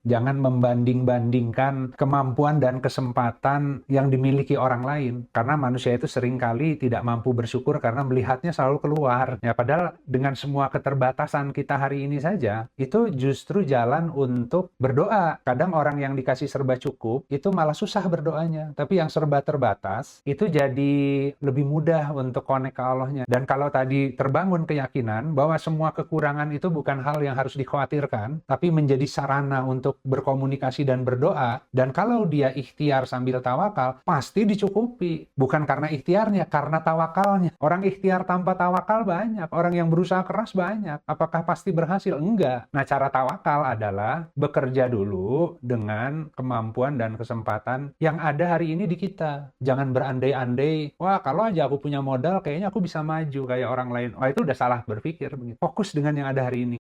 Jangan membanding-bandingkan kemampuan dan kesempatan yang dimiliki orang lain. Karena manusia itu seringkali tidak mampu bersyukur karena melihatnya selalu keluar. Ya, padahal dengan semua keterbatasan kita hari ini saja, itu justru jalan untuk berdoa. Kadang orang yang dikasih serba cukup, itu malah susah berdoanya. Tapi yang serba terbatas, itu jadi lebih mudah untuk connect ke Allahnya. Dan kalau tadi terbangun keyakinan bahwa semua kekurangan itu bukan hal yang harus dikhawatirkan, tapi menjadi sarana untuk berkomunikasi dan berdoa, dan kalau dia ikhtiar sambil tawakal, pasti dicukupi. Bukan karena ikhtiarnya, karena tawakalnya. Orang ikhtiar tanpa tawakal banyak, orang yang berusaha keras banyak. Apakah pasti berhasil? Enggak. Nah, cara tawakal adalah bekerja dulu dengan kemampuan dan kesempatan yang ada hari ini di kita. Jangan berandai-andai, wah kalau aja aku punya modal, kayaknya aku bisa maju kayak orang lain. Wah, itu udah salah berpikir. Fokus dengan yang ada hari ini.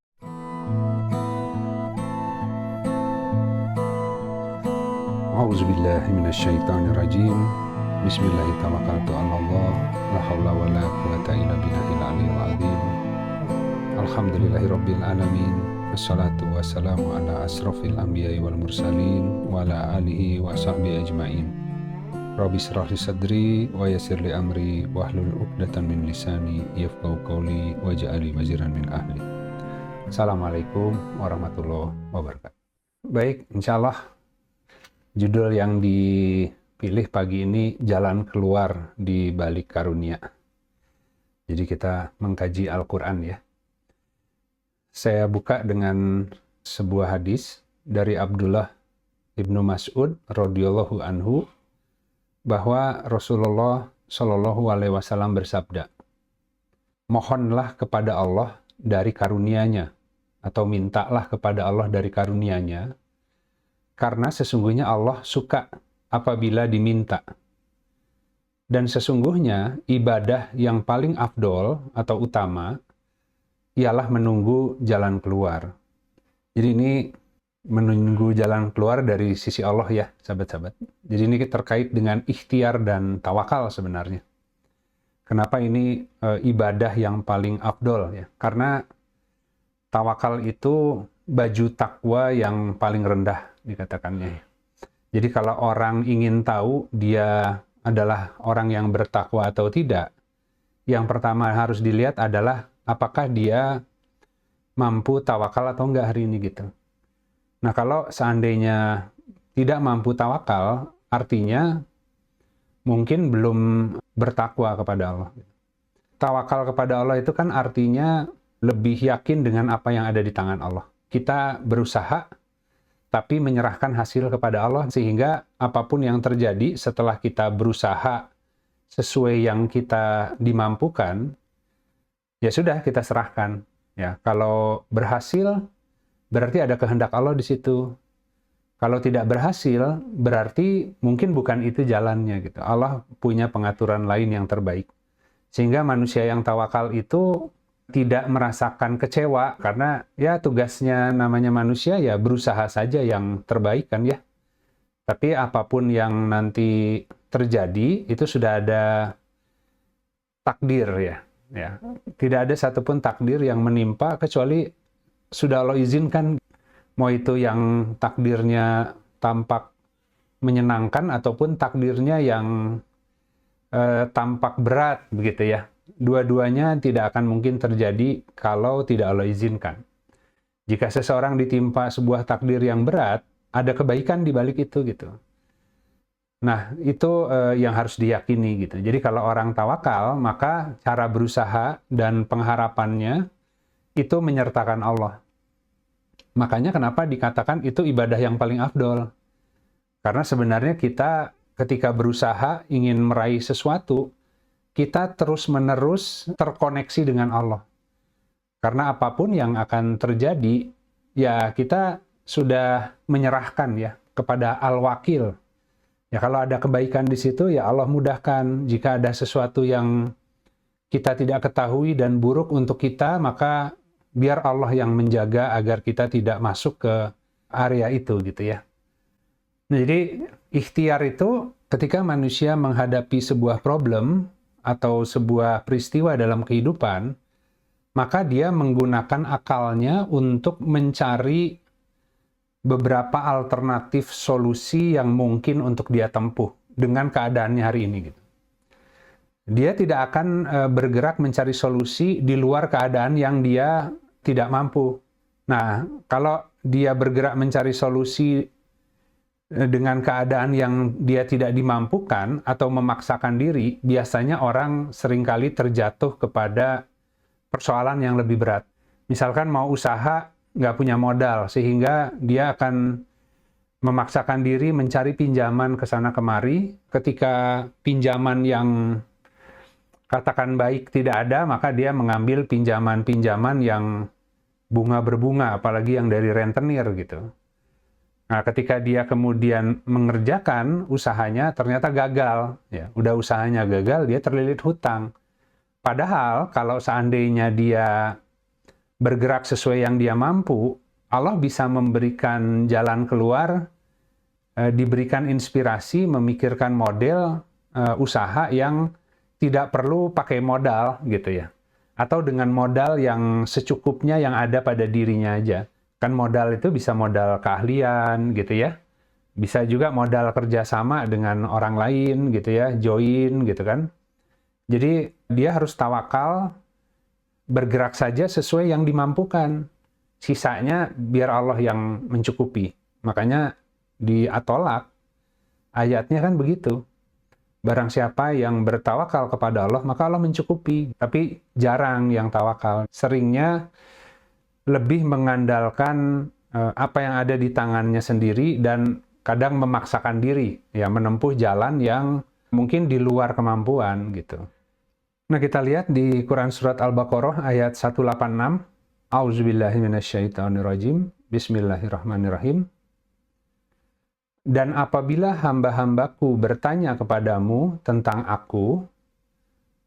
A'udzubillahi minasyaitonirrajim. Bismillahirrahmanirrahim. La haula wala quwata illa billahil aliyyil azim. Alhamdulillahirabbil alamin. Wassalatu wassalamu ala asrofil anbiya'i wal mursalin wa ala alihi wa sahbihi ajmain. Rabbi shrah li sadri wa yassir li amri wahlul 'uqdatam min lisani yafqahu qawli waj'al waziran min ahli. Assalamualaikum warahmatullahi wabarakatuh. Baik, insyaallah judul yang dipilih pagi ini jalan keluar di balik karunia. Jadi kita mengkaji Al-Quran ya. Saya buka dengan sebuah hadis dari Abdullah ibnu Mas'ud radhiyallahu anhu bahwa Rasulullah Shallallahu alaihi wasallam bersabda, "Mohonlah kepada Allah dari karunia-Nya atau mintalah kepada Allah dari karunia-Nya, karena sesungguhnya Allah suka apabila diminta. Dan sesungguhnya ibadah yang paling afdol atau utama ialah menunggu jalan keluar." Jadi ini menunggu jalan keluar dari sisi Allah ya, sahabat-sahabat. Jadi ini terkait dengan ikhtiar dan tawakal sebenarnya. Kenapa ini ibadah yang paling afdol ya? Karena tawakal itu baju takwa yang paling rendah dikatakannya. Jadi kalau orang ingin tahu dia adalah orang yang bertakwa atau tidak, yang pertama harus dilihat adalah apakah dia mampu tawakal atau enggak hari ini gitu. Nah, kalau seandainya tidak mampu tawakal, artinya mungkin belum bertakwa kepada Allah. Tawakal kepada Allah itu kan artinya lebih yakin dengan apa yang ada di tangan Allah. Kita berusaha, tapi menyerahkan hasil kepada Allah, sehingga apapun yang terjadi setelah kita berusaha sesuai yang kita dimampukan, ya sudah kita serahkan. Ya, kalau berhasil, berarti ada kehendak Allah di situ. Kalau tidak berhasil, berarti mungkin bukan itu jalannya gitu. Allah punya pengaturan lain yang terbaik. Sehingga manusia yang tawakal itu tidak merasakan kecewa, karena ya tugasnya namanya manusia ya berusaha saja yang terbaik kan ya. Tapi apapun yang nanti terjadi itu sudah ada takdir ya. Ya, tidak ada satupun takdir yang menimpa kecuali sudah Allah izinkan, mau itu yang takdirnya tampak menyenangkan ataupun takdirnya yang tampak berat begitu ya. Dua-duanya tidak akan mungkin terjadi kalau tidak Allah izinkan. Jika seseorang ditimpa sebuah takdir yang berat, ada kebaikan di balik itu gitu. Nah, itu yang harus diyakini gitu. Jadi kalau orang tawakal, maka cara berusaha dan pengharapannya itu menyertakan Allah. Makanya kenapa dikatakan itu ibadah yang paling afdol. Karena sebenarnya kita ketika berusaha ingin meraih sesuatu, kita terus-menerus terkoneksi dengan Allah. Karena apapun yang akan terjadi, ya kita sudah menyerahkan ya kepada Al-Wakil. Ya kalau ada kebaikan di situ, ya Allah mudahkan. Jika ada sesuatu yang kita tidak ketahui dan buruk untuk kita, maka biar Allah yang menjaga agar kita tidak masuk ke area itu gitu ya. Nah, jadi ikhtiar itu ketika manusia menghadapi sebuah problem atau sebuah peristiwa dalam kehidupan, maka dia menggunakan akalnya untuk mencari beberapa alternatif solusi yang mungkin untuk dia tempuh dengan keadaannya hari ini gitu. Dia tidak akan bergerak mencari solusi di luar keadaan yang dia tidak mampu. Nah, kalau dia bergerak mencari solusi dengan keadaan yang dia tidak dimampukan atau memaksakan diri, biasanya orang seringkali terjatuh kepada persoalan yang lebih berat. Misalkan mau usaha, nggak punya modal, sehingga dia akan memaksakan diri mencari pinjaman ke sana kemari. Ketika pinjaman yang katakan baik tidak ada, maka dia mengambil pinjaman-pinjaman yang bunga berbunga, apalagi yang dari rentenir gitu. Nah, ketika dia kemudian mengerjakan usahanya, ternyata gagal. Ya, udah usahanya gagal, dia terlilit hutang. Padahal, kalau seandainya dia bergerak sesuai yang dia mampu, Allah bisa memberikan jalan keluar, diberikan inspirasi, memikirkan model usaha yang tidak perlu pakai modal, gitu ya. Atau dengan modal yang secukupnya yang ada pada dirinya aja. Kan modal itu bisa modal keahlian gitu ya. Bisa juga modal kerjasama dengan orang lain gitu ya, join gitu kan. Jadi dia harus tawakal, bergerak saja sesuai yang dimampukan. Sisanya biar Allah yang mencukupi. Makanya di At-Tolaq ayatnya kan begitu. Barang siapa yang bertawakal kepada Allah, maka Allah mencukupi. Tapi jarang yang tawakal. Seringnya lebih mengandalkan apa yang ada di tangannya sendiri dan kadang memaksakan diri ya menempuh jalan yang mungkin di luar kemampuan gitu. Nah, kita lihat di Quran surat Al-Baqarah ayat 186. A'udzubillahi minasyaitonirrajim. Bismillahirrahmanirrahim. Dan apabila hamba-hambaku bertanya kepadamu tentang aku,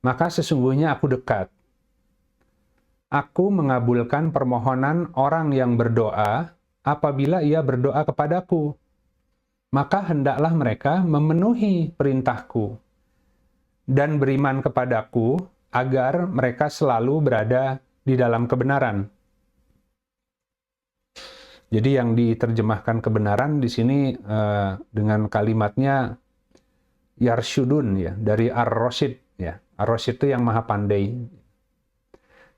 maka sesungguhnya aku dekat. Aku mengabulkan permohonan orang yang berdoa apabila ia berdoa kepadaku. Maka hendaklah mereka memenuhi perintahku dan beriman kepadaku agar mereka selalu berada di dalam kebenaran. Jadi yang diterjemahkan kebenaran di sini dengan kalimatnya yarsyudun ya, dari ar-rasyid ya. Ar-rasyid itu yang maha pandai.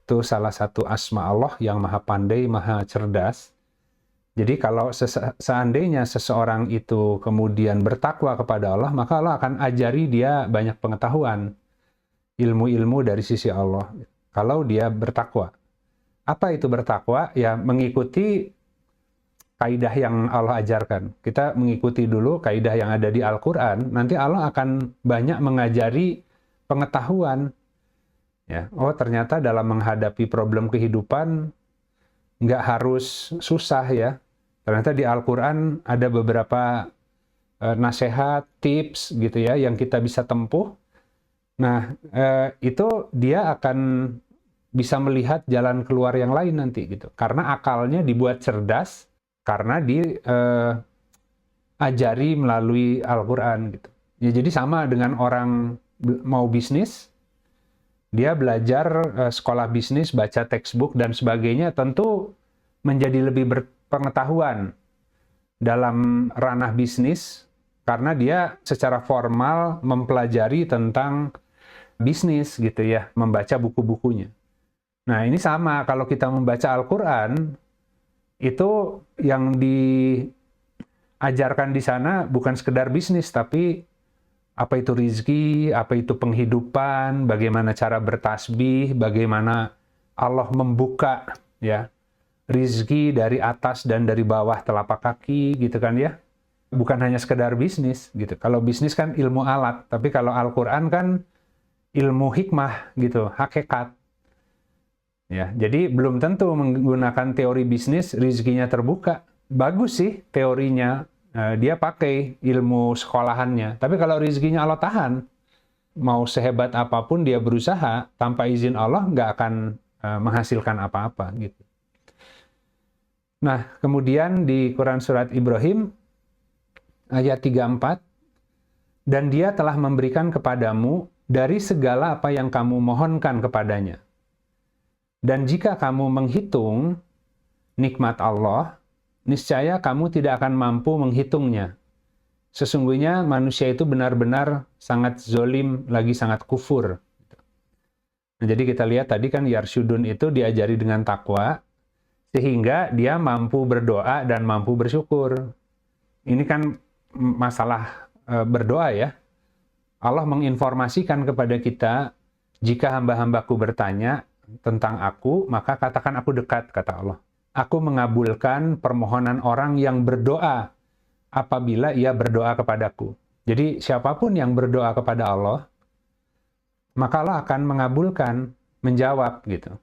Itu salah satu asma Allah yang maha pandai, maha cerdas. Jadi kalau seandainya seseorang itu kemudian bertakwa kepada Allah, maka Allah akan ajari dia banyak pengetahuan, ilmu-ilmu dari sisi Allah. Kalau dia bertakwa. Apa itu bertakwa? Ya mengikuti kaidah yang Allah ajarkan. Kita mengikuti dulu kaidah yang ada di Al-Quran, nanti Allah akan banyak mengajari pengetahuan. Ya, oh ternyata dalam menghadapi problem kehidupan nggak harus susah ya. Ternyata di Al-Quran ada beberapa nasihat, tips gitu ya yang kita bisa tempuh. Nah, itu dia akan bisa melihat jalan keluar yang lain nanti gitu. Karena akalnya dibuat cerdas karena diajari melalui Al-Quran gitu. Ya, jadi sama dengan orang mau bisnis, dia belajar sekolah bisnis, baca textbook dan sebagainya, tentu menjadi lebih berpengetahuan dalam ranah bisnis karena dia secara formal mempelajari tentang bisnis gitu ya, membaca buku-bukunya. Nah, ini sama kalau kita membaca Al-Quran, itu yang diajarkan di sana bukan sekedar bisnis, tapi apa itu rizki, apa itu penghidupan, bagaimana cara bertasbih, bagaimana Allah membuka ya rizki dari atas dan dari bawah telapak kaki gitu kan ya. Bukan hanya sekedar bisnis gitu. Kalau bisnis kan ilmu alat, tapi kalau Al-Quran kan ilmu hikmah gitu, hakikat. Ya, jadi belum tentu menggunakan teori bisnis rizkinya terbuka. Bagus sih teorinya, dia pakai ilmu sekolahannya. Tapi kalau rizkinya Allah tahan, mau sehebat apapun dia berusaha, tanpa izin Allah nggak akan menghasilkan apa-apa gitu. Nah, kemudian di Quran Surat Ibrahim, ayat 34, dan dia telah memberikan kepadamu dari segala apa yang kamu mohonkan kepadanya. Dan jika kamu menghitung nikmat Allah, niscaya kamu tidak akan mampu menghitungnya. Sesungguhnya manusia itu benar-benar sangat zolim, lagi sangat kufur. Nah, jadi kita lihat tadi kan Yarsyudun itu diajari dengan takwa, sehingga dia mampu berdoa dan mampu bersyukur. Ini kan masalah berdoa ya. Allah menginformasikan kepada kita, jika hamba-hambaku bertanya tentang aku, maka katakan aku dekat, kata Allah. Aku mengabulkan permohonan orang yang berdoa apabila ia berdoa kepadaku. Jadi siapapun yang berdoa kepada Allah, maka Allah akan mengabulkan, menjawab gitu.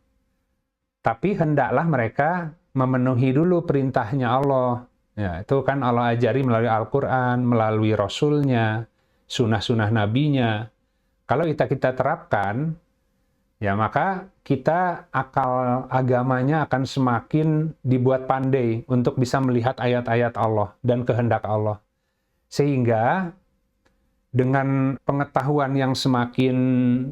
Tapi hendaklah mereka memenuhi dulu perintahnya Allah. Ya, itu kan Allah ajari melalui Al-Quran, melalui Rasulnya, sunnah-sunnah Nabinya. Kalau kita terapkan, ya maka kita akal agamanya akan semakin dibuat pandai untuk bisa melihat ayat-ayat Allah dan kehendak Allah. Sehingga dengan pengetahuan yang semakin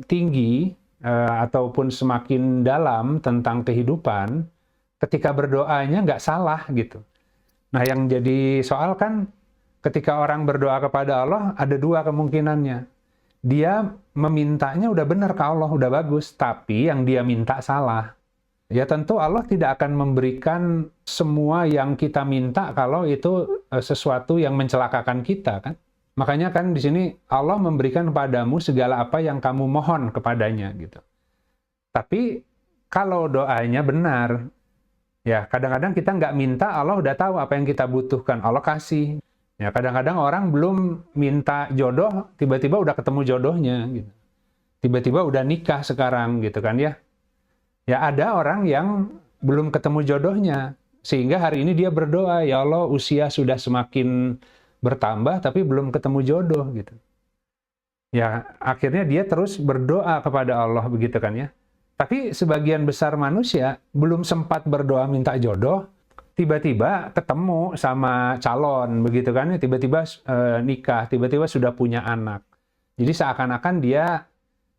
tinggi ataupun semakin dalam tentang kehidupan, ketika berdoanya nggak salah gitu. Nah, yang jadi soal kan ketika orang berdoa kepada Allah ada dua kemungkinannya. Dia memintanya udah benar ke Allah, udah bagus, tapi yang dia minta salah. Ya tentu Allah tidak akan memberikan semua yang kita minta kalau itu sesuatu yang mencelakakan kita kan. Makanya kan di sini Allah memberikan kepadamu segala apa yang kamu mohon kepadanya gitu. Tapi kalau doanya benar, ya kadang-kadang kita nggak minta, Allah udah tahu apa yang kita butuhkan, Allah kasih. Ya kadang-kadang orang belum minta jodoh, tiba-tiba udah ketemu jodohnya gitu. Tiba-tiba udah nikah sekarang gitu kan ya. Ya ada orang yang belum ketemu jodohnya, sehingga hari ini dia berdoa, ya Allah usia sudah semakin bertambah tapi belum ketemu jodoh gitu. Ya akhirnya dia terus berdoa kepada Allah begitu kan ya. Tapi sebagian besar manusia belum sempat berdoa minta jodoh, tiba-tiba ketemu sama calon begitu kan ya, tiba-tiba nikah, tiba-tiba sudah punya anak. Jadi seakan-akan dia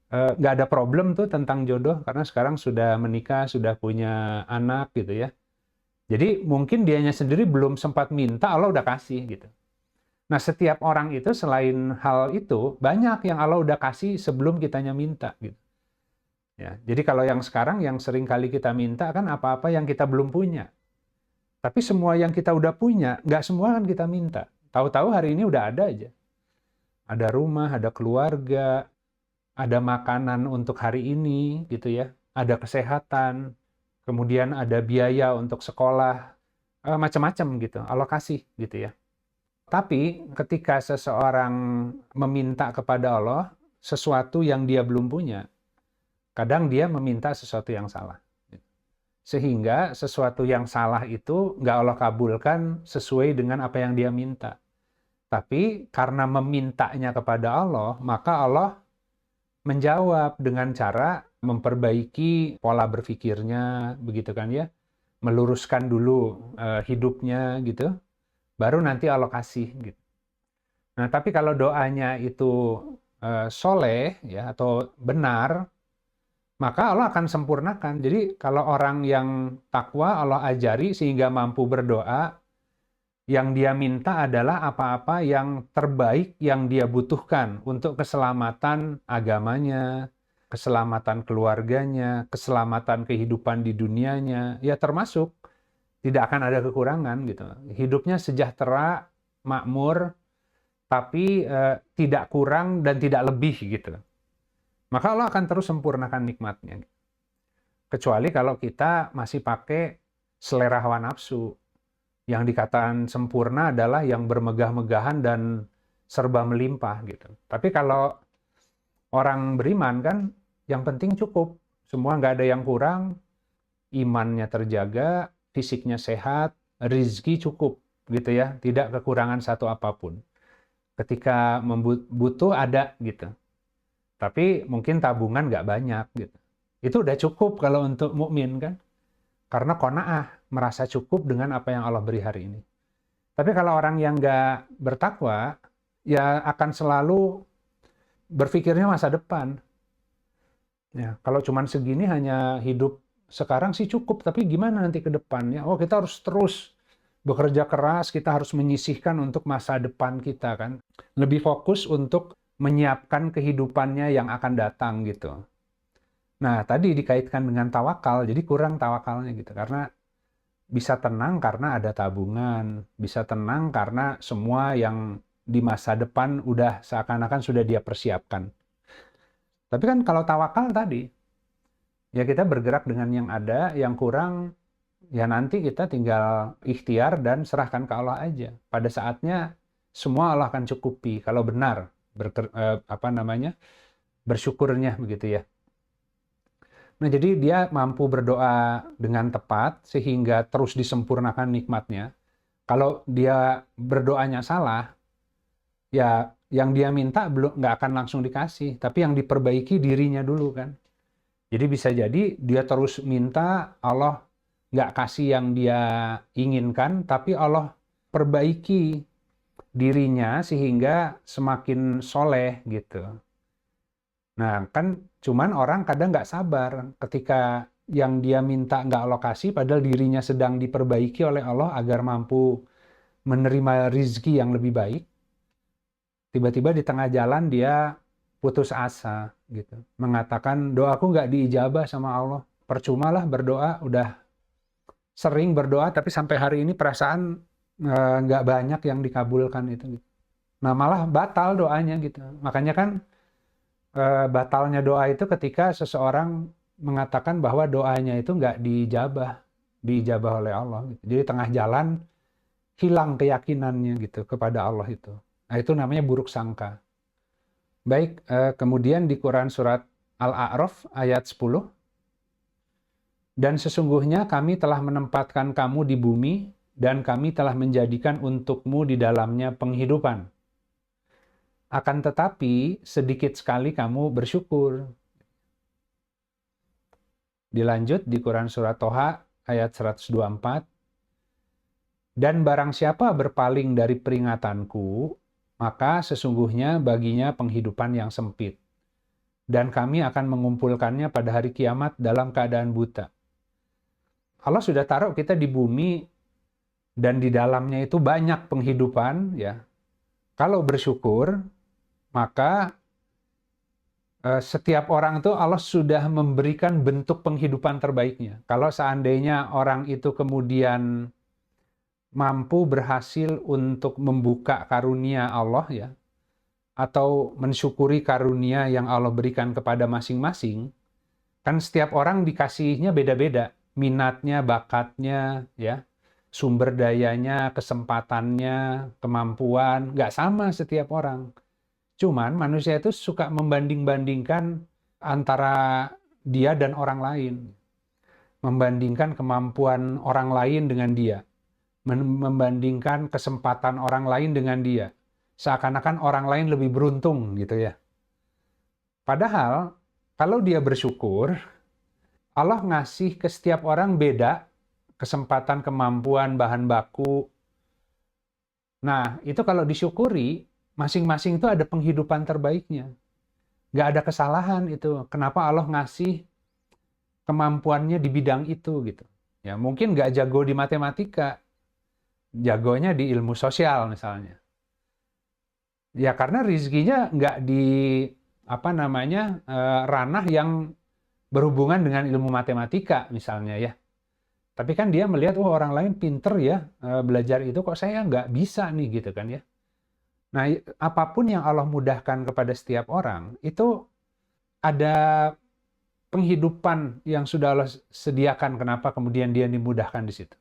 nggak ada problem tuh tentang jodoh karena sekarang sudah menikah, sudah punya anak gitu ya. Jadi mungkin dianya sendiri belum sempat minta, Allah udah kasih gitu. Nah, setiap orang itu selain hal itu, banyak yang Allah udah kasih sebelum kitanya minta. Gitu. Ya, jadi kalau yang sekarang, yang sering kali kita minta kan apa-apa yang kita belum punya. Tapi semua yang kita udah punya, nggak semua kan kita minta. Tahu-tahu hari ini udah ada aja. Ada rumah, ada keluarga, ada makanan untuk hari ini, gitu ya. Ada kesehatan, kemudian ada biaya untuk sekolah, macam-macam gitu, alokasi gitu ya. Tapi ketika seseorang meminta kepada Allah sesuatu yang dia belum punya, kadang dia meminta sesuatu yang salah. Sehingga sesuatu yang salah itu nggak Allah kabulkan sesuai dengan apa yang dia minta. Tapi karena memintanya kepada Allah, maka Allah menjawab dengan cara memperbaiki pola berpikirnya, begitu kan ya, meluruskan dulu hidupnya gitu. Baru nanti alokasi gitu. Nah, tapi kalau doanya itu soleh ya atau benar, maka Allah akan sempurnakan. Jadi kalau orang yang takwa Allah ajari sehingga mampu berdoa, yang dia minta adalah apa-apa yang terbaik yang dia butuhkan untuk keselamatan agamanya, keselamatan keluarganya, keselamatan kehidupan di dunianya, ya termasuk tidak akan ada kekurangan gitu. Hidupnya sejahtera, makmur, tapi tidak kurang dan tidak lebih gitu. Maka Allah akan terus sempurnakan nikmatnya. Kecuali kalau kita masih pakai selera hawa nafsu. Yang dikatakan sempurna adalah yang bermegah-megahan dan serba melimpah gitu. Tapi kalau orang beriman kan, yang penting cukup. Semua nggak ada yang kurang, imannya terjaga, fisiknya sehat, rizki cukup gitu ya, tidak kekurangan satu apapun. Ketika butuh ada gitu, tapi mungkin tabungan nggak banyak gitu. Itu udah cukup kalau untuk mukmin kan, karena qanaah, merasa cukup dengan apa yang Allah beri hari ini. Tapi kalau orang yang nggak bertakwa, ya akan selalu berpikirnya masa depan. Ya, kalau cuman segini hanya hidup sekarang sih cukup, tapi gimana nanti ke depannya? Oh, kita harus terus bekerja keras, kita harus menyisihkan untuk masa depan kita kan. Lebih fokus untuk menyiapkan kehidupannya yang akan datang gitu. Nah, tadi dikaitkan dengan tawakal, jadi kurang tawakalnya gitu. Karena bisa tenang karena ada tabungan, bisa tenang karena semua yang di masa depan udah seakan-akan sudah dia persiapkan. Tapi kan kalau tawakal tadi, ya kita bergerak dengan yang ada, yang kurang, ya nanti kita tinggal ikhtiar dan serahkan ke Allah aja. Pada saatnya semua Allah akan cukupi kalau benar bersyukurnya begitu ya. Nah, jadi dia mampu berdoa dengan tepat sehingga terus disempurnakan nikmatnya. Kalau dia berdoanya salah, ya yang dia minta belum nggak akan langsung dikasih, tapi yang diperbaiki dirinya dulu kan. Jadi bisa jadi dia terus minta, Allah nggak kasih yang dia inginkan, tapi Allah perbaiki dirinya sehingga semakin soleh gitu. Nah, kan cuman orang kadang nggak sabar ketika yang dia minta nggak Allah kasih, padahal dirinya sedang diperbaiki oleh Allah agar mampu menerima rizki yang lebih baik. Tiba-tiba di tengah jalan dia putus asa gitu. Mengatakan doaku nggak diijabah sama Allah. Percuma lah berdoa, udah sering berdoa tapi sampai hari ini perasaan nggak banyak yang dikabulkan itu. Gitu. Nah malah batal doanya gitu. Makanya kan batalnya doa itu ketika seseorang mengatakan bahwa doanya itu nggak diijabah oleh Allah. Gitu. Jadi tengah jalan hilang keyakinannya gitu kepada Allah itu. Nah itu namanya buruk sangka. Baik, kemudian di Quran surat Al-A'raf ayat 10. Dan sesungguhnya kami telah menempatkan kamu di bumi dan kami telah menjadikan untukmu di dalamnya penghidupan. Akan tetapi sedikit sekali kamu bersyukur. Dilanjut di Quran surat Toha ayat 124. Dan barang siapa berpaling dari peringatanku, maka sesungguhnya baginya penghidupan yang sempit. Dan kami akan mengumpulkannya pada hari kiamat dalam keadaan buta. Allah sudah taruh kita di bumi dan di dalamnya itu banyak penghidupan ya. Kalau bersyukur, maka setiap orang itu Allah sudah memberikan bentuk penghidupan terbaiknya. Kalau seandainya orang itu kemudian mampu berhasil untuk membuka karunia Allah ya, atau mensyukuri karunia yang Allah berikan kepada masing-masing, kan setiap orang dikasihnya beda-beda. Minatnya, bakatnya, ya, sumber dayanya, kesempatannya, kemampuan, nggak sama setiap orang. Cuman manusia itu suka membanding-bandingkan antara dia dan orang lain. Membandingkan kemampuan orang lain dengan dia. Membandingkan kesempatan orang lain dengan dia. Seakan-akan orang lain lebih beruntung gitu ya. Padahal kalau dia bersyukur, Allah ngasih ke setiap orang beda kesempatan, kemampuan, bahan baku. Nah, itu kalau disyukuri, masing-masing itu ada penghidupan terbaiknya. Nggak ada kesalahan itu. Kenapa Allah ngasih kemampuannya di bidang itu gitu. Ya, mungkin nggak jago di matematika, jagonya di ilmu sosial misalnya. Ya karena rezekinya nggak di ranah yang berhubungan dengan ilmu matematika misalnya ya. Tapi kan dia melihat, oh orang lain pinter ya belajar itu, kok saya nggak bisa nih gitu kan ya. Nah apapun yang Allah mudahkan kepada setiap orang, itu ada penghidupan yang sudah Allah sediakan, kenapa kemudian dia dimudahkan di situ.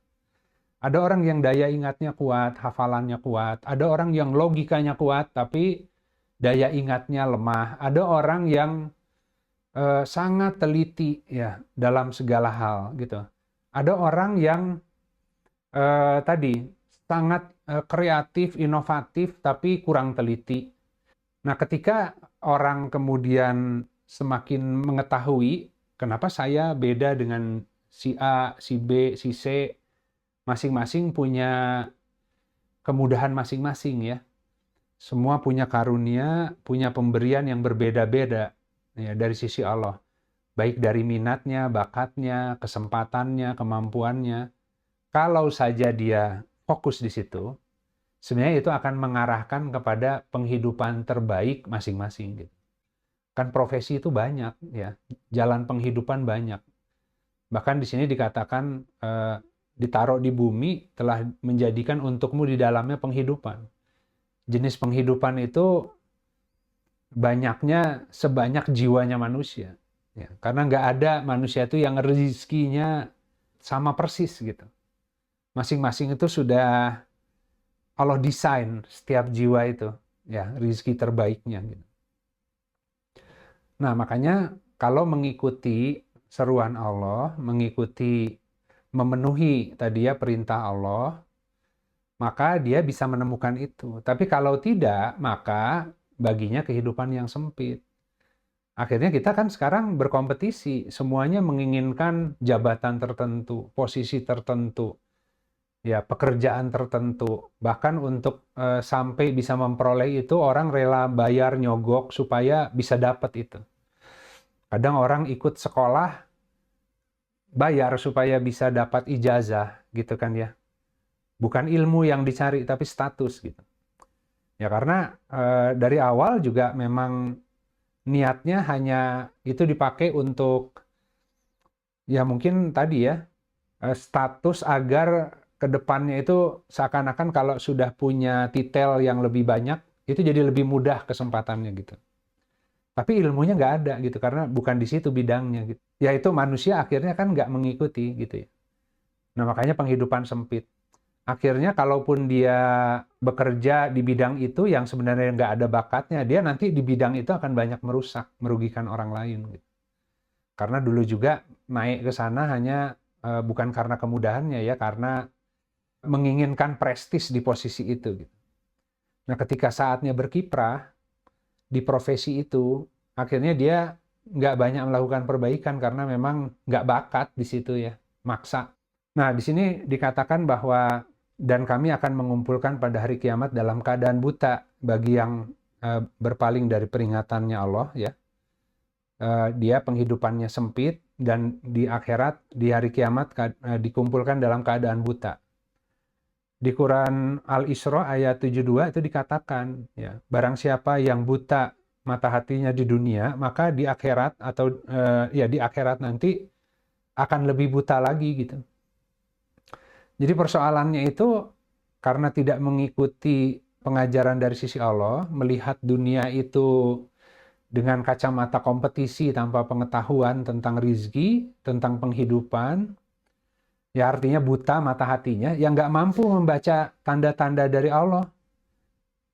Ada orang yang daya ingatnya kuat, hafalannya kuat. Ada orang yang logikanya kuat, tapi daya ingatnya lemah. Ada orang yang sangat teliti ya dalam segala hal gitu. Ada orang yang tadi sangat kreatif, inovatif tapi kurang teliti. Nah, ketika orang kemudian semakin mengetahui kenapa saya beda dengan si A, si B, si C, masing-masing punya kemudahan masing-masing ya. Semua punya karunia, punya pemberian yang berbeda-beda. Ya, dari sisi Allah, baik dari minatnya, bakatnya, kesempatannya, kemampuannya. Kalau saja dia fokus di situ, sebenarnya itu akan mengarahkan kepada penghidupan terbaik masing-masing gitu. Kan profesi itu banyak ya, jalan penghidupan banyak. Bahkan di sini dikatakan ditaruh di bumi telah menjadikan untukmu di dalamnya penghidupan. Jenis penghidupan itu banyaknya sebanyak jiwanya manusia. Ya, karena nggak ada manusia itu yang rezekinya sama persis gitu. Masing-masing itu sudah Allah desain setiap jiwa itu, ya rezeki terbaiknya gitu. Nah, makanya kalau mengikuti seruan Allah, mengikuti memenuhi tadi ya perintah Allah, maka dia bisa menemukan itu. Tapi kalau tidak, maka baginya kehidupan yang sempit. Akhirnya kita kan sekarang berkompetisi, semuanya menginginkan jabatan tertentu, posisi tertentu, ya pekerjaan tertentu. Bahkan untuk sampai bisa memperoleh itu orang rela bayar nyogok supaya bisa dapat itu. Kadang orang ikut sekolah bayar supaya bisa dapat ijazah gitu kan ya. Bukan ilmu yang dicari tapi status gitu. Ya karena dari awal juga memang niatnya hanya itu dipakai untuk ya mungkin tadi ya status agar kedepannya itu seakan-akan kalau sudah punya titel yang lebih banyak itu jadi lebih mudah kesempatannya gitu. Tapi ilmunya nggak ada gitu karena bukan di situ bidangnya gitu. Ya itu manusia akhirnya kan nggak mengikuti gitu ya. Nah makanya penghidupan sempit. Akhirnya kalaupun dia bekerja di bidang itu yang sebenarnya nggak ada bakatnya, dia nanti di bidang itu akan banyak merusak, merugikan orang lain gitu. Karena dulu juga naik ke sana hanya bukan karena kemudahannya ya, karena menginginkan prestis di posisi itu gitu. Nah ketika saatnya berkiprah di profesi itu, akhirnya dia nggak banyak melakukan perbaikan karena memang nggak bakat di situ ya, maksa. Nah, di sini dikatakan bahwa dan kami akan mengumpulkan pada hari kiamat dalam keadaan buta bagi yang berpaling dari peringatannya Allah ya. Dia penghidupannya sempit dan di akhirat di hari kiamat dikumpulkan dalam keadaan buta. Di Quran Al-Isra ayat 72 itu dikatakan ya, barang siapa yang buta mata hatinya di dunia, maka di akhirat atau ya di akhirat nanti akan lebih buta lagi gitu. Jadi persoalannya itu karena tidak mengikuti pengajaran dari sisi Allah, melihat dunia itu dengan kacamata kompetisi tanpa pengetahuan tentang rizki, tentang penghidupan, ya artinya buta mata hatinya, yang nggak mampu membaca tanda-tanda dari Allah.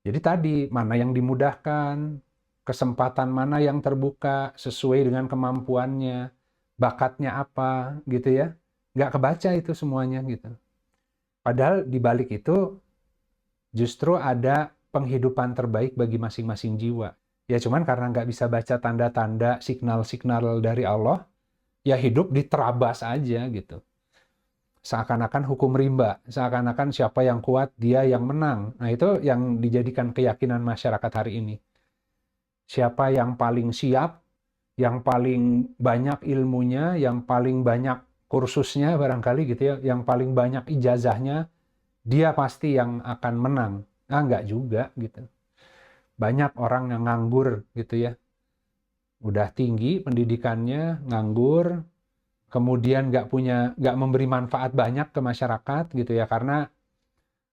Jadi tadi, mana yang dimudahkan, kesempatan mana yang terbuka, sesuai dengan kemampuannya, bakatnya apa, gitu ya. Nggak kebaca itu semuanya gitu. Padahal di balik itu justru ada penghidupan terbaik bagi masing-masing jiwa. Ya cuman karena nggak bisa baca tanda-tanda, signal-signal dari Allah, ya hidup diterabas aja gitu. Seakan-akan hukum rimba, seakan-akan siapa yang kuat, dia yang menang. Nah itu yang dijadikan keyakinan masyarakat hari ini. Siapa yang paling siap, yang paling banyak ilmunya, yang paling banyak kursusnya barangkali gitu ya, yang paling banyak ijazahnya, dia pasti yang akan menang. Nah, enggak juga gitu. Banyak orang yang nganggur gitu ya. Udah tinggi pendidikannya, nganggur, kemudian nggak memberi manfaat banyak ke masyarakat gitu ya, karena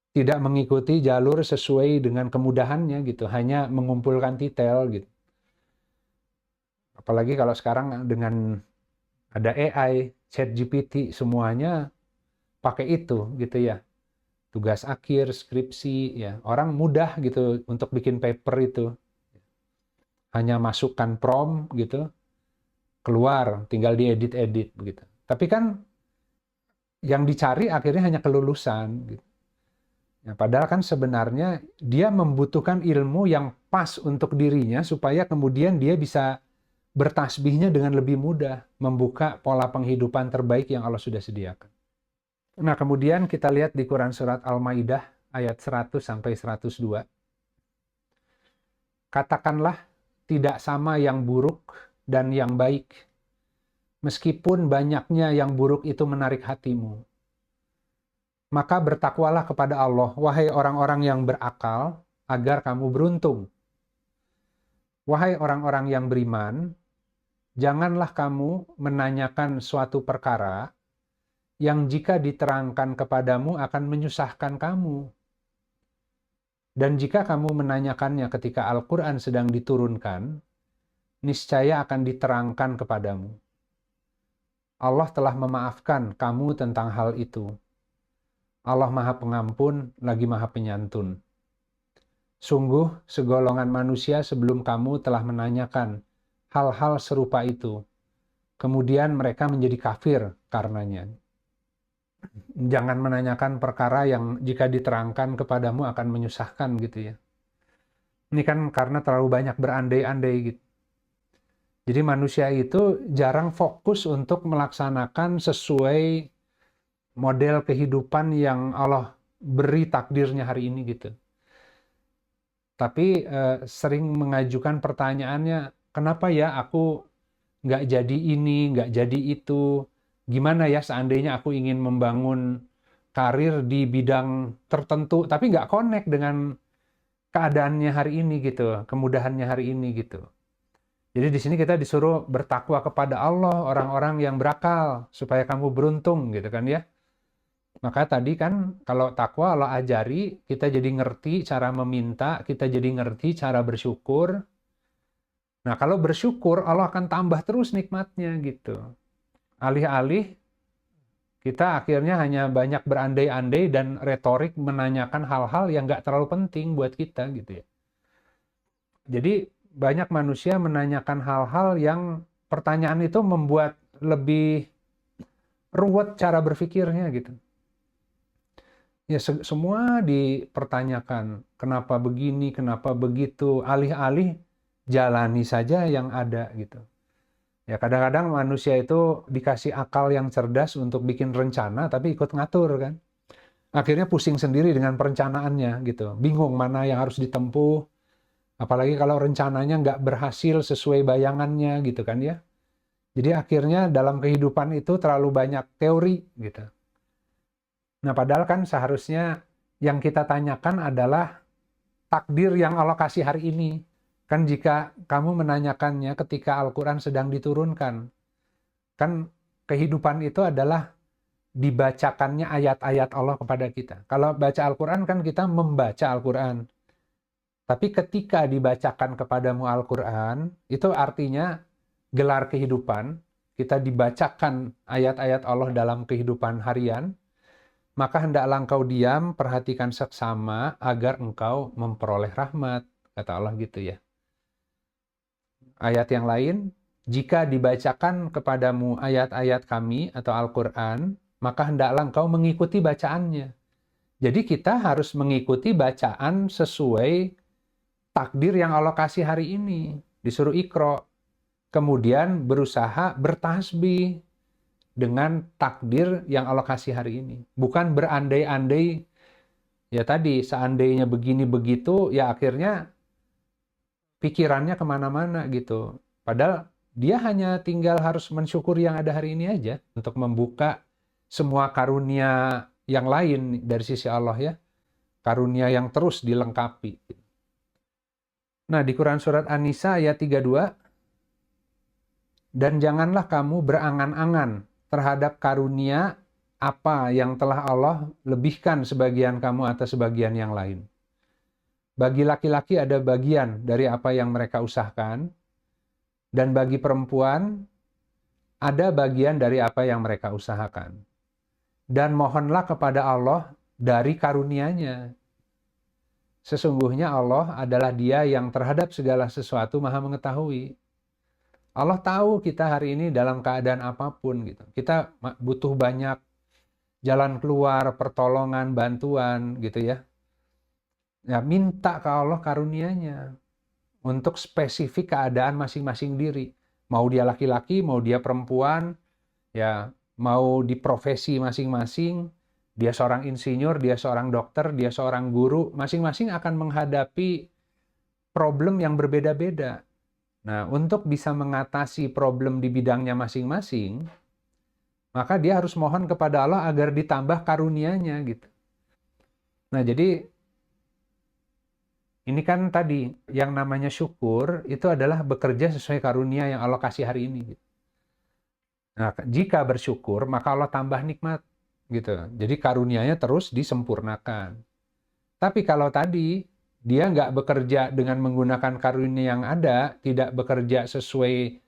tidak mengikuti jalur sesuai dengan kemudahannya gitu, hanya mengumpulkan titel gitu. Apalagi kalau sekarang dengan ada AI, ChatGPT, semuanya pakai itu gitu ya. Tugas akhir, skripsi, ya orang mudah gitu untuk bikin paper itu. Hanya masukkan prompt gitu, keluar, tinggal diedit-edit begitu. Tapi kan yang dicari akhirnya hanya kelulusan gitu. Ya, padahal kan sebenarnya dia membutuhkan ilmu yang pas untuk dirinya supaya kemudian dia bisa bertasbihnya dengan lebih mudah, membuka pola penghidupan terbaik yang Allah sudah sediakan. Nah, kemudian kita lihat di Quran Surat Al-Maidah ayat 100 sampai 102. Katakanlah tidak sama yang buruk dan yang baik, meskipun banyaknya yang buruk itu menarik hatimu. Maka bertakwalah kepada Allah, wahai orang-orang yang berakal, agar kamu beruntung. Wahai orang-orang yang beriman, janganlah kamu menanyakan suatu perkara yang jika diterangkan kepadamu akan menyusahkan kamu. Dan jika kamu menanyakannya ketika Al-Quran sedang diturunkan, niscaya akan diterangkan kepadamu. Allah telah memaafkan kamu tentang hal itu. Allah Maha Pengampun, lagi Maha Penyantun. Sungguh, segolongan manusia sebelum kamu telah menanyakan hal-hal serupa itu. Kemudian mereka menjadi kafir karenanya. Jangan menanyakan perkara yang jika diterangkan kepadamu akan menyusahkan gitu ya. Ini kan karena terlalu banyak berandai-andai gitu. Jadi manusia itu jarang fokus untuk melaksanakan sesuai model kehidupan yang Allah beri takdirnya hari ini gitu. Tapi sering mengajukan pertanyaannya, kenapa ya aku nggak jadi ini, nggak jadi itu? Gimana ya seandainya aku ingin membangun karir di bidang tertentu, tapi nggak connect dengan keadaannya hari ini gitu, kemudahannya hari ini gitu. Jadi di sini kita disuruh bertakwa kepada Allah, orang-orang yang berakal, supaya kamu beruntung gitu kan ya. Maka tadi kan kalau takwa Allah ajari, kita jadi ngerti cara meminta, kita jadi ngerti cara bersyukur. Nah kalau bersyukur Allah akan tambah terus nikmatnya gitu. Alih-alih kita akhirnya hanya banyak berandai-andai dan retorik menanyakan hal-hal yang nggak terlalu penting buat kita gitu ya. Jadi banyak manusia menanyakan hal-hal yang pertanyaan itu membuat lebih ruwet cara berpikirnya gitu. Ya semua dipertanyakan, kenapa begini, kenapa begitu, alih-alih jalani saja yang ada gitu. Ya kadang-kadang manusia itu dikasih akal yang cerdas untuk bikin rencana, tapi ikut ngatur kan. Akhirnya pusing sendiri dengan perencanaannya gitu. Bingung mana yang harus ditempuh, apalagi kalau rencananya nggak berhasil sesuai bayangannya gitu kan ya. Jadi akhirnya dalam kehidupan itu terlalu banyak teori gitu. Nah, padahal kan seharusnya yang kita tanyakan adalah takdir yang Allah kasih hari ini. Kan jika kamu menanyakannya ketika Al-Quran sedang diturunkan, kan kehidupan itu adalah dibacakannya ayat-ayat Allah kepada kita. Kalau baca Al-Quran kan kita membaca Al-Quran. Tapi ketika dibacakan kepadamu Al-Quran, itu artinya gelar kehidupan, kita dibacakan ayat-ayat Allah dalam kehidupan harian, maka hendaklah engkau diam, perhatikan seksama, agar engkau memperoleh rahmat. Kata Allah gitu ya. Ayat yang lain, jika dibacakan kepadamu ayat-ayat kami atau Al-Quran, maka hendaklah engkau mengikuti bacaannya. Jadi kita harus mengikuti bacaan sesuai takdir yang Allah kasih hari ini. Disuruh Iqra. Kemudian berusaha bertasbih dengan takdir yang Allah kasih hari ini. Bukan berandai-andai, ya tadi, seandainya begini begitu, ya akhirnya pikirannya kemana-mana gitu. Padahal dia hanya tinggal harus mensyukuri yang ada hari ini aja, untuk membuka semua karunia yang lain dari sisi Allah ya. Karunia yang terus dilengkapi. Nah di Quran Surat An-Nisa ayat 32, dan janganlah kamu berangan-angan terhadap karunia apa yang telah Allah lebihkan sebagian kamu atas sebagian yang lain. Bagi laki-laki ada bagian dari apa yang mereka usahakan, dan bagi perempuan ada bagian dari apa yang mereka usahakan. Dan mohonlah kepada Allah dari karunia-Nya. Sesungguhnya Allah adalah Dia yang terhadap segala sesuatu Maha mengetahui. Allah tahu kita hari ini dalam keadaan apapun gitu. Kita butuh banyak jalan keluar, pertolongan, bantuan gitu ya. Ya minta ke Allah karunia-Nya untuk spesifik keadaan masing-masing diri. Mau dia laki-laki, mau dia perempuan, ya mau di profesi masing-masing, dia seorang insinyur, dia seorang dokter, dia seorang guru, masing-masing akan menghadapi problem yang berbeda-beda. Nah, untuk bisa mengatasi problem di bidangnya masing-masing, maka dia harus mohon kepada Allah agar ditambah karunia-Nya gitu. Nah, jadi ini kan tadi yang namanya syukur itu adalah bekerja sesuai karunia yang Allah kasih hari ini gitu. Nah, jika bersyukur maka Allah tambah nikmat gitu. Jadi karunia-Nya terus disempurnakan. Tapi kalau tadi dia nggak bekerja dengan menggunakan karunia yang ada, tidak bekerja sesuai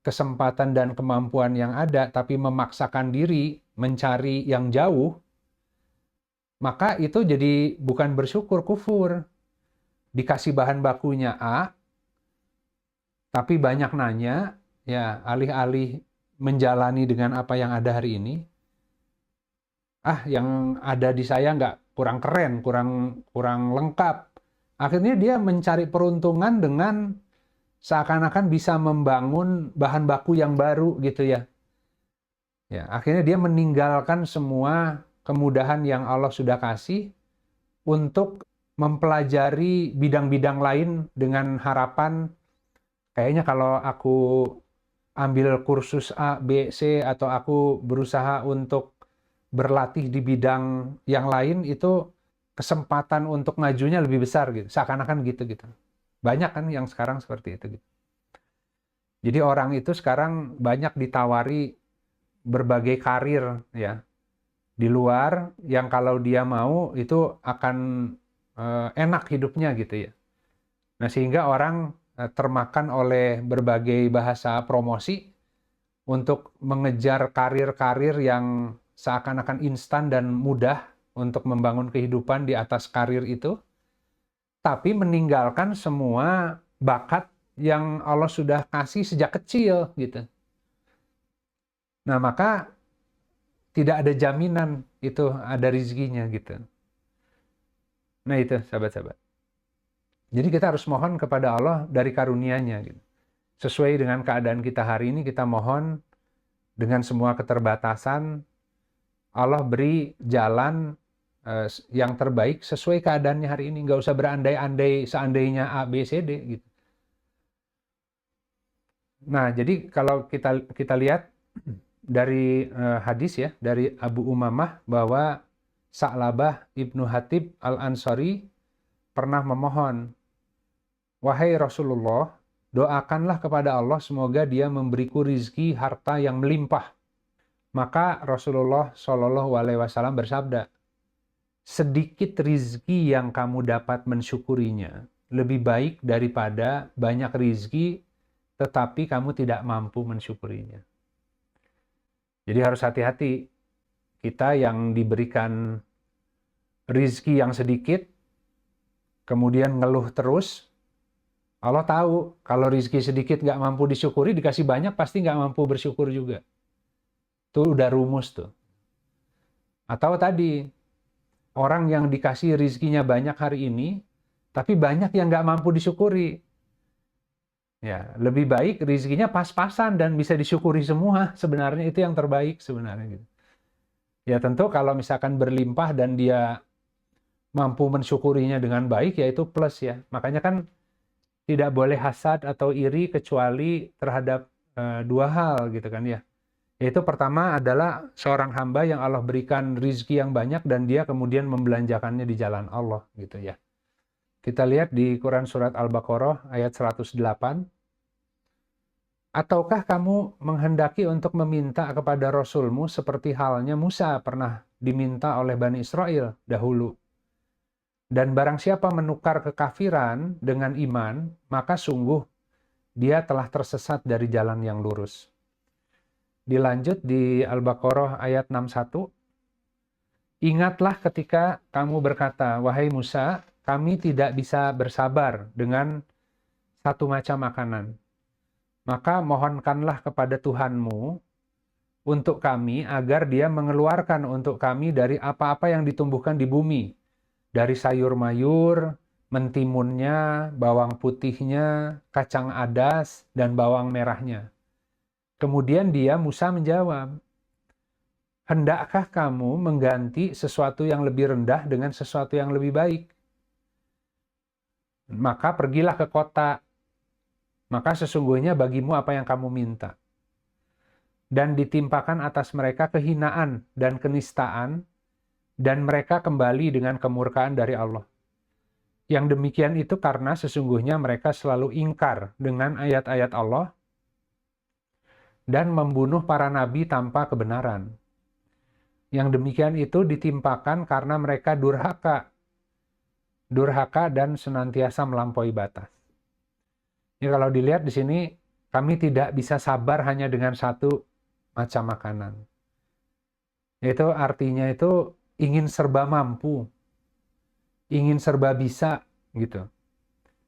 kesempatan dan kemampuan yang ada, tapi memaksakan diri mencari yang jauh, maka itu jadi bukan bersyukur, kufur. Dikasih bahan bakunya A, tapi banyak nanya, ya alih-alih menjalani dengan apa yang ada hari ini, yang ada di saya nggak kurang keren, kurang lengkap. Akhirnya dia mencari peruntungan dengan seakan-akan bisa membangun bahan baku yang baru gitu ya. Ya, akhirnya dia meninggalkan semua kemudahan yang Allah sudah kasih untuk mempelajari bidang-bidang lain dengan harapan kayaknya kalau aku ambil kursus A, B, C atau aku berusaha untuk berlatih di bidang yang lain itu kesempatan untuk majunya lebih besar gitu. Seakan-akan gitu. Banyak kan yang sekarang seperti itu gitu. Jadi orang itu sekarang banyak ditawari berbagai karir ya di luar yang kalau dia mau itu akan enak hidupnya gitu ya. Nah, sehingga orang termakan oleh berbagai bahasa promosi untuk mengejar karir-karir yang seakan-akan instan dan mudah untuk membangun kehidupan di atas karir itu, tapi meninggalkan semua bakat yang Allah sudah kasih sejak kecil gitu. Nah, maka tidak ada jaminan itu ada rezekinya gitu. Nah, itu sahabat-sahabat. Jadi kita harus mohon kepada Allah dari karunia-Nya gitu. Sesuai dengan keadaan kita hari ini, kita mohon dengan semua keterbatasan, Allah beri jalan yang terbaik sesuai keadaannya hari ini. Nggak usah berandai-andai seandainya A, B, C, D gitu. Nah, jadi kalau kita lihat dari hadis ya, dari Abu Umamah bahwa Sa'labah Ibnu Hatib Al-Ansari pernah memohon, "Wahai Rasulullah, doakanlah kepada Allah semoga dia memberiku rizki harta yang melimpah." Maka Rasulullah Shallallahu Alaihi Wasallam bersabda, sedikit rizki yang kamu dapat mensyukurinya lebih baik daripada banyak rizki tetapi kamu tidak mampu mensyukurinya. Jadi harus hati-hati kita yang diberikan rizki yang sedikit kemudian ngeluh terus. Allah tahu kalau rizki sedikit nggak mampu disyukuri, dikasih banyak pasti nggak mampu bersyukur juga. Itu udah rumus tuh. Atau tadi, orang yang dikasih rizkinya banyak hari ini, tapi banyak yang nggak mampu disyukuri. Ya, lebih baik rizkinya pas-pasan dan bisa disyukuri semua. Sebenarnya itu yang terbaik sebenarnya. Gitu. Ya tentu kalau misalkan berlimpah dan dia mampu mensyukurinya dengan baik, ya itu plus ya. Makanya kan tidak boleh hasad atau iri kecuali terhadap dua hal gitu kan ya. Yaitu pertama adalah seorang hamba yang Allah berikan rizki yang banyak dan dia kemudian membelanjakannya di jalan Allah gitu ya. Kita lihat di Quran Surat Al-Baqarah ayat 108. Ataukah kamu menghendaki untuk meminta kepada Rasulmu seperti halnya Musa pernah diminta oleh Bani Israel dahulu. Dan barang siapa menukar kekafiran dengan iman, maka sungguh dia telah tersesat dari jalan yang lurus. Dilanjut di Al-Baqarah ayat 61. Ingatlah ketika kamu berkata, wahai Musa, kami tidak bisa bersabar dengan satu macam makanan. Maka mohonkanlah kepada Tuhanmu untuk kami agar dia mengeluarkan untuk kami dari apa-apa yang ditumbuhkan di bumi. Dari sayur mayur, mentimunnya, bawang putihnya, kacang adas, dan bawang merahnya. Kemudian Musa menjawab, hendakkah kamu mengganti sesuatu yang lebih rendah dengan sesuatu yang lebih baik? Maka pergilah ke kota, maka sesungguhnya bagimu apa yang kamu minta. dan ditimpakan atas mereka kehinaan dan kenistaan, dan mereka kembali dengan kemurkaan dari Allah. Yang demikian itu karena sesungguhnya mereka selalu ingkar dengan ayat-ayat Allah dan membunuh para nabi tanpa kebenaran. Yang demikian itu ditimpakan karena mereka durhaka dan senantiasa melampaui batas. Ini kalau dilihat di sini, kami tidak bisa sabar hanya dengan satu macam makanan. Itu artinya itu ingin serba mampu, ingin serba bisa gitu.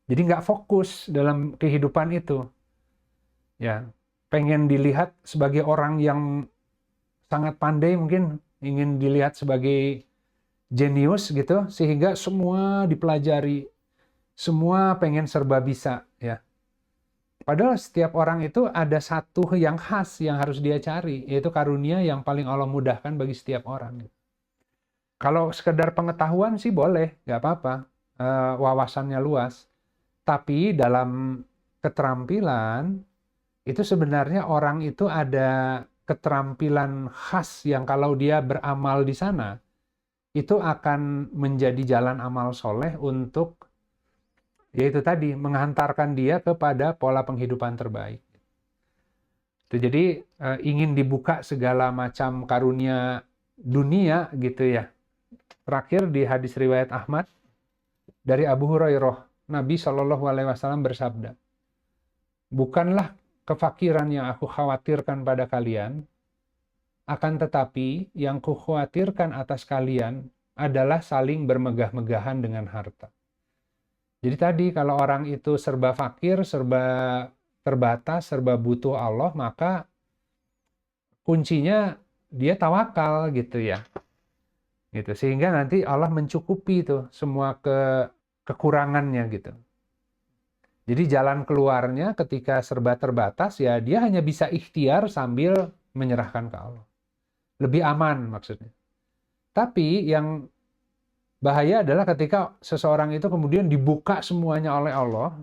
Jadi nggak fokus dalam kehidupan itu. Ya, pengen dilihat sebagai orang yang sangat pandai, mungkin ingin dilihat sebagai jenius gitu, sehingga semua dipelajari, semua pengen serba bisa ya. Padahal setiap orang itu ada satu yang khas yang harus dia cari, yaitu karunia yang paling Allah mudahkan bagi setiap orang. Kalau sekedar pengetahuan sih boleh, nggak apa-apa, wawasannya luas. Tapi dalam keterampilan, itu sebenarnya orang itu ada keterampilan khas yang kalau dia beramal di sana, itu akan menjadi jalan amal soleh untuk, yaitu tadi, menghantarkan dia kepada pola penghidupan terbaik. Jadi ingin dibuka segala macam karunia dunia gitu ya. Terakhir di hadis riwayat Ahmad dari Abu Hurairah, Nabi Shallallahu Alaihi Wasallam bersabda, bukanlah kefakiran yang aku khawatirkan pada kalian, akan tetapi yang kukhawatirkan atas kalian adalah saling bermegah-megahan dengan harta. Jadi tadi kalau orang itu serba fakir, serba terbatas, serba butuh Allah, maka kuncinya dia tawakal gitu ya. Gitu. Sehingga nanti Allah mencukupi itu semua kekurangannya gitu. Jadi jalan keluarnya ketika serba terbatas ya dia hanya bisa ikhtiar sambil menyerahkan ke Allah. Lebih aman maksudnya. Tapi yang bahaya adalah ketika seseorang itu kemudian dibuka semuanya oleh Allah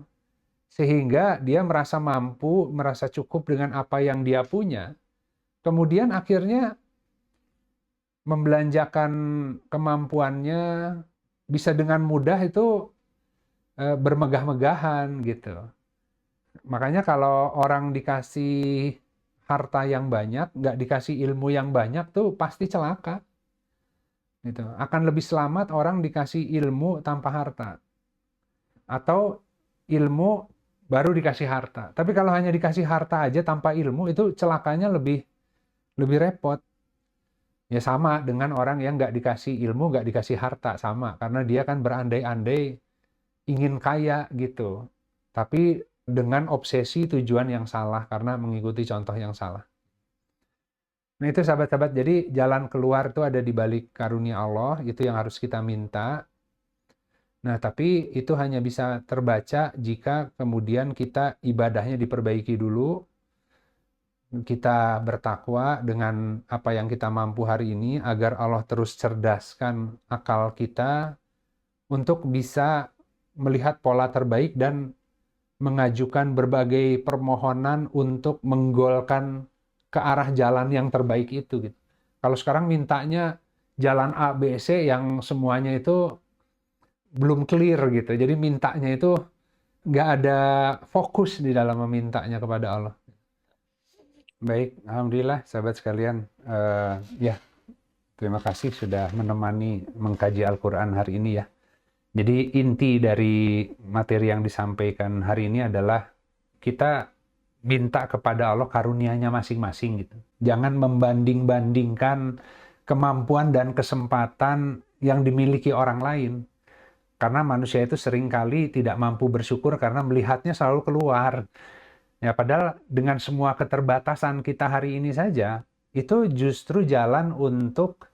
sehingga dia merasa mampu, merasa cukup dengan apa yang dia punya. Kemudian akhirnya membelanjakan kemampuannya bisa dengan mudah itu bermegah-megahan gitu. Makanya kalau orang dikasih harta yang banyak, nggak dikasih ilmu yang banyak tuh pasti celaka. Gitu. Akan lebih selamat orang dikasih ilmu tanpa harta. Atau ilmu baru dikasih harta. Tapi kalau hanya dikasih harta aja tanpa ilmu, itu celakanya lebih repot. Ya sama dengan orang yang nggak dikasih ilmu, nggak dikasih harta, sama. Karena dia kan berandai-andai ingin kaya gitu, tapi dengan obsesi tujuan yang salah karena mengikuti contoh yang salah. Nah itu sahabat-sahabat, jadi jalan keluar itu ada di balik karunia Allah, itu yang harus kita minta. Nah tapi itu hanya bisa terbaca jika kemudian kita ibadahnya diperbaiki dulu, kita bertakwa dengan apa yang kita mampu hari ini agar Allah terus cerdaskan akal kita untuk bisa melihat pola terbaik dan mengajukan berbagai permohonan untuk menggolkan ke arah jalan yang terbaik itu. Gitu. Kalau sekarang mintanya jalan A, B, C yang semuanya itu belum clear gitu. Jadi mintanya itu nggak ada fokus di dalam memintanya kepada Allah. Baik, Alhamdulillah sahabat sekalian. Ya, terima kasih sudah menemani mengkaji Al-Quran hari ini ya. Jadi inti dari materi yang disampaikan hari ini adalah kita minta kepada Allah karunia-Nya masing-masing gitu. Jangan membanding-bandingkan kemampuan dan kesempatan yang dimiliki orang lain. Karena manusia itu seringkali tidak mampu bersyukur karena melihatnya selalu keluar. Ya, padahal dengan semua keterbatasan kita hari ini saja, itu justru jalan untuk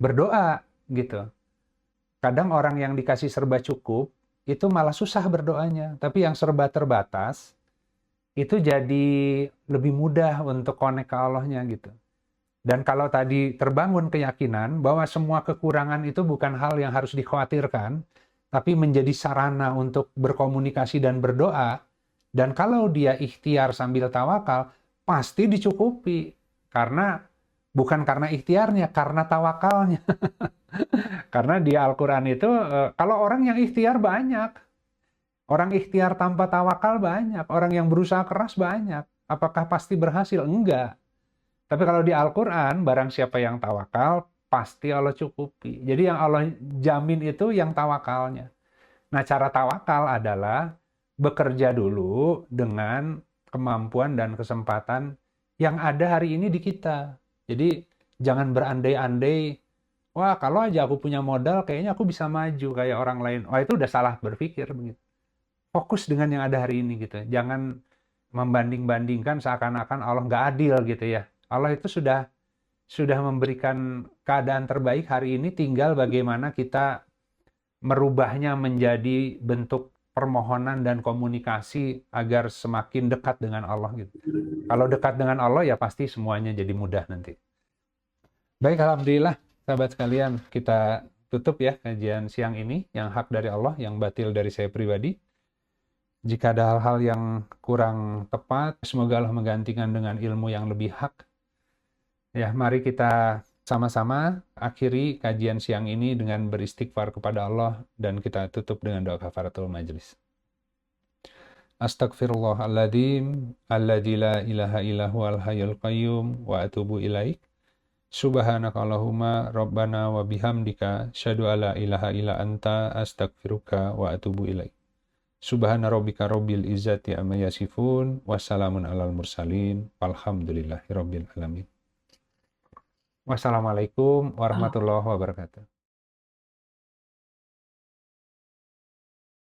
berdoa gitu. Kadang orang yang dikasih serba cukup, itu malah susah berdoanya. Tapi yang serba terbatas, itu jadi lebih mudah untuk connect ke Allahnya gitu. Dan kalau tadi terbangun keyakinan bahwa semua kekurangan itu bukan hal yang harus dikhawatirkan, tapi menjadi sarana untuk berkomunikasi dan berdoa, dan kalau dia ikhtiar sambil tawakal, pasti dicukupi. Bukan karena ikhtiarnya, karena tawakalnya. Karena di Al-Quran itu, kalau orang yang ikhtiar banyak. Orang ikhtiar tanpa tawakal banyak. Orang yang berusaha keras banyak. Apakah pasti berhasil? Enggak. Tapi kalau di Al-Quran, barang siapa yang tawakal, pasti Allah cukupi. Jadi yang Allah jamin itu yang tawakalnya. Nah, cara tawakal adalah bekerja dulu dengan kemampuan dan kesempatan yang ada hari ini di kita. Jadi jangan berandai-andai, wah kalau aja aku punya modal kayaknya aku bisa maju kayak orang lain. Wah itu udah salah berpikir begitu. Fokus dengan yang ada hari ini gitu. Jangan membanding-bandingkan seakan-akan Allah nggak adil gitu ya. Allah itu sudah memberikan keadaan terbaik hari ini, tinggal bagaimana kita merubahnya menjadi bentuk permohonan dan komunikasi agar semakin dekat dengan Allah gitu. Kalau dekat dengan Allah ya pasti semuanya jadi mudah nanti. Baik, alhamdulillah sahabat sekalian, kita tutup ya kajian siang ini, yang hak dari Allah, yang batil dari saya pribadi. Jika ada hal-hal yang kurang tepat, semoga Allah menggantikan dengan ilmu yang lebih hak. Ya, mari kita sama-sama akhiri kajian siang ini dengan beristighfar kepada Allah dan kita tutup dengan doa kafaratul majlis. Astaghfirullahaladzim, alladzi la ilaha illa huwal hayyul qayyum, wa atubu ilaik. Subhanaka Allahumma rabbana wa bihamdika, syadu ala ilaha illa anta, astaghfiruka wa atubu ilaik. Subhana rabbika rabbil izzati amma yasifun, wassalamun alal mursalin, walhamdulillahi rabbil alamin. Wassalamualaikum warahmatullahi wabarakatuh.